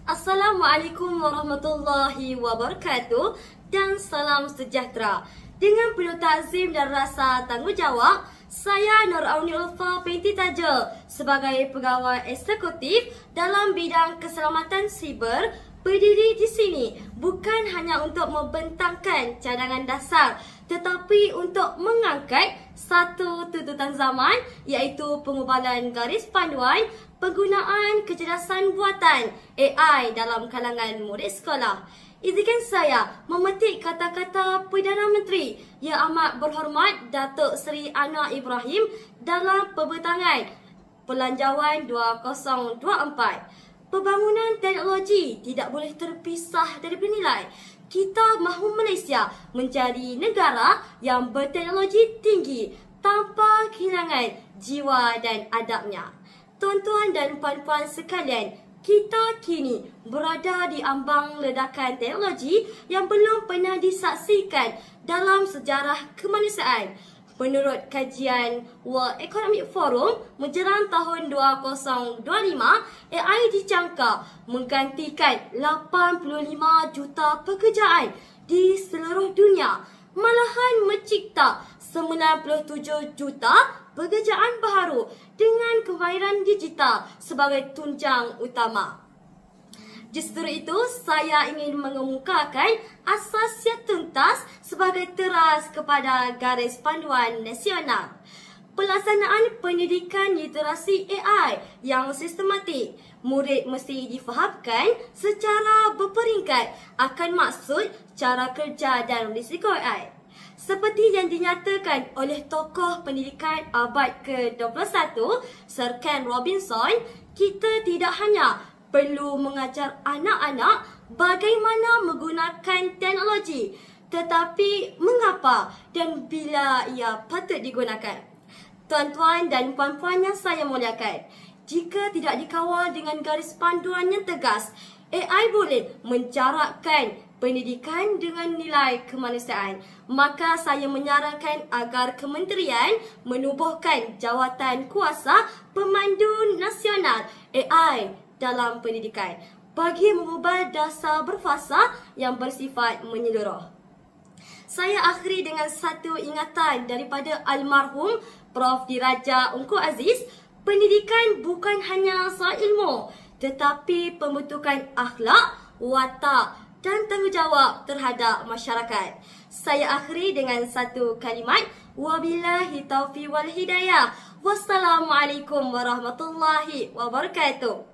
Assalamualaikum warahmatullahi wabarakatuh dan salam sejahtera. Dengan penuh takzim dan rasa tanggungjawab, saya Nur Auni Ulfa binti Taja sebagai pegawai eksekutif dalam bidang keselamatan siber berdiri di sini bukan hanya untuk membentangkan cadangan dasar tetapi untuk mengangkat satu tuntutan zaman iaitu pengubalan garis panduan penggunaan kecerdasan buatan AI dalam kalangan murid sekolah. Izinkan saya memetik kata-kata Perdana Menteri Yang Amat Berhormat Datuk Seri Anwar Ibrahim dalam pembentangan Pelanjawan 2024. Pembangunan teknologi tidak boleh terpisah dari nilai. Kita mahu Malaysia menjadi negara yang berteknologi tinggi tanpa kehilangan jiwa dan adabnya. Tuan-tuan dan puan-puan sekalian, kita kini berada di ambang ledakan teknologi yang belum pernah disaksikan dalam sejarah kemanusiaan. Menurut kajian World Economic Forum, menjelang tahun 2025, AI dijangka menggantikan 85 juta pekerjaan di seluruh dunia, malahan mencipta 97 juta pekerjaan baru dengan kemahiran digital sebagai tunjang utama. Justru itu, saya ingin mengemukakan asas yang tuntas sebagai teras kepada garis panduan nasional. Pelaksanaan pendidikan literasi AI yang sistematik. Murid mesti difahamkan secara berperingkat akan maksud, cara kerja dan risiko AI. Seperti yang dinyatakan oleh tokoh pendidikan abad ke-21, Sir Ken Robinson, kita tidak hanya perlu mengajar anak-anak bagaimana menggunakan teknologi, tetapi mengapa dan bila ia patut digunakan. Tuan-tuan dan puan-puan yang saya muliakan, jika tidak dikawal dengan garis panduan yang tegas, AI boleh menjarakkan pendidikan dengan nilai kemanusiaan. Maka saya menyarankan agar kementerian menubuhkan jawatan kuasa pemandu nasional AI dalam pendidikan bagi mengubah dasar berfasa yang bersifat menyeluruh. Saya akhiri dengan satu ingatan daripada almarhum Prof. Diraja Ungku Aziz. Pendidikan bukan hanya soal ilmu, tetapi pembentukan akhlak, watak dan tanggungjawab terhadap masyarakat. Saya akhiri dengan satu kalimat. Wabillahi taufiq wal hidayah. Wassalamualaikum warahmatullahi wabarakatuh.